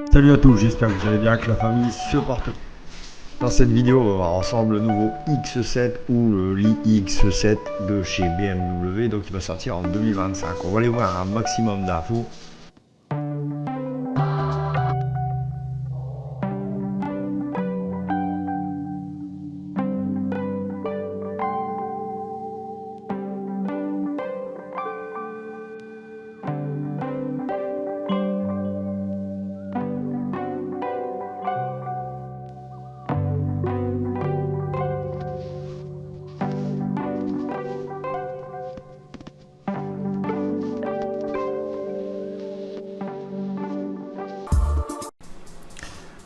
Salut à tous, j'espère que vous allez bien, que la famille se porte bien. Dans cette vidéo, on va voir ensemble le nouveau X7 ou le iX7 de chez BMW, donc il va sortir en 2025. On va aller voir un maximum d'infos.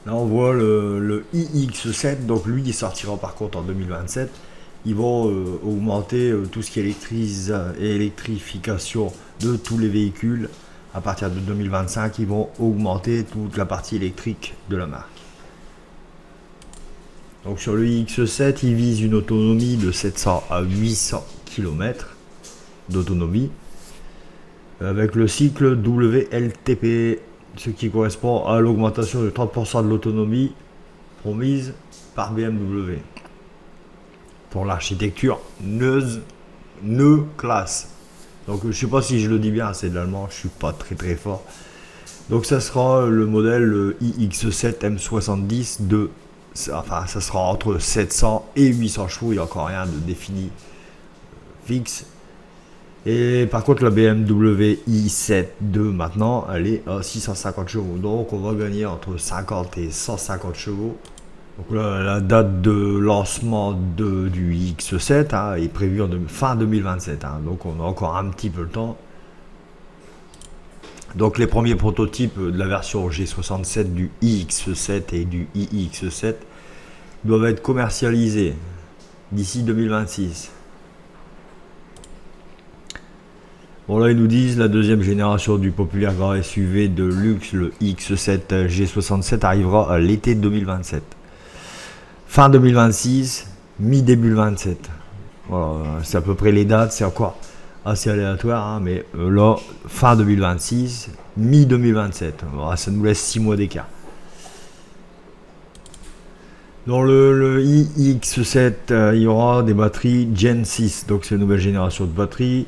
Là on voit le iX7, donc lui il sortira par contre en 2027. Ils vont augmenter tout ce qui est électrification de tous les véhicules. À partir de 2025, ils vont augmenter toute la partie électrique de la marque. Donc sur le iX7, il vise une autonomie de 700 à 800 km d'autonomie avec le cycle WLTP, ce qui correspond à l'augmentation de 30% de l'autonomie promise par BMW pour l'architecture Class. Donc je sais pas si je le dis bien, c'est de l'allemand, je suis pas très fort. Donc ça sera le modèle iX7 M70 de, enfin ça sera entre 700 et 800 chevaux, il n'y a encore rien de défini fixe. Et par contre la BMW i7 II maintenant elle est à 650 chevaux, donc on va gagner entre 50 et 150 chevaux. Donc là, la date de lancement du X7 est prévue en fin 2027, donc on a encore un petit peu le temps. Donc les premiers prototypes de la version G67 du iX7 et du iX7 doivent être commercialisés d'ici 2026. Bon là ils nous disent la deuxième génération du populaire grand SUV de luxe, le X7 G67 arrivera à l'été 2027. Fin 2026, mi-début 27. Voilà, c'est à peu près les dates, c'est encore assez aléatoire, mais là, fin 2026, mi-2027. Voilà, ça nous laisse 6 mois d'écart. Dans le iX7, il y aura des batteries Gen 6, donc c'est une nouvelle génération de batteries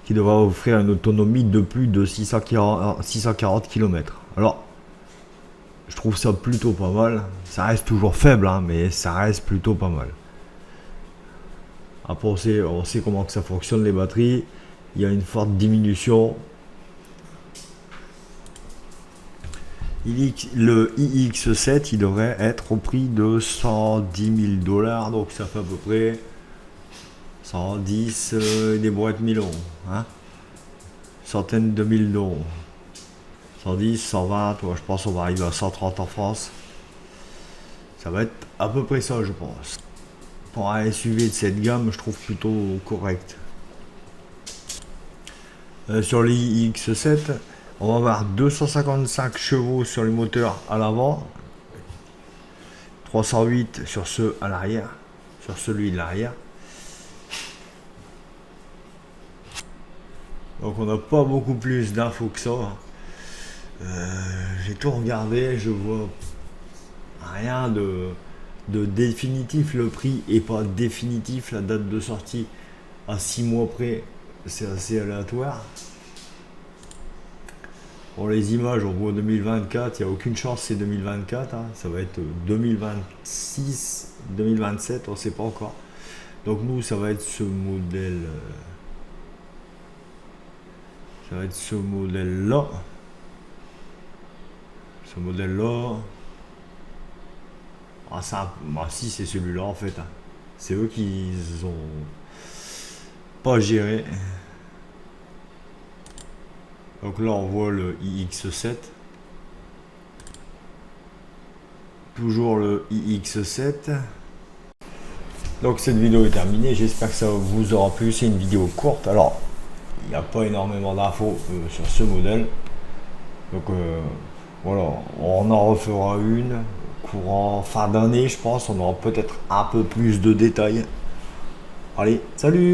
qui devra offrir une autonomie de plus de 640 km. Alors, je trouve ça plutôt pas mal. Ça reste toujours faible, mais ça reste plutôt pas mal. Après, on sait comment que ça fonctionne les batteries. Il y a une forte diminution. Le iX7, il devrait être au prix de 110 000 $. Donc ça fait à peu près 110 des boîtes 1000 €. Centaines de mille d'euros. 110, 120, je pense qu'on va arriver à 130 en France. Ça va être à peu près ça, je pense. Pour un SUV de cette gamme, je trouve plutôt correct. Sur l'iX7, on va avoir 255 chevaux sur les moteurs à l'avant, 308 sur ceux à l'arrière, sur celui de l'arrière. Donc on n'a pas beaucoup plus d'infos que ça. J'ai tout regardé, je vois rien de définitif. Le prix est pas définitif, la date de sortie à 6 mois près, c'est assez aléatoire. Pour les images, on voit 2024, il n'y a aucune chance c'est 2024, ça va être 2026, 2027, on ne sait pas encore. Donc nous, ça va être ce modèle, là. Ce modèle-là. Si c'est celui-là en fait. C'est eux qui ont pas géré. Donc là on voit le iX7. Toujours le iX7. Donc cette vidéo est terminée. J'espère que ça vous aura plu. C'est une vidéo courte. Alors, il n'y a pas énormément d'infos sur ce modèle. Donc voilà, on en refera une courant fin d'année, je pense. On aura peut-être un peu plus de détails. Allez, salut!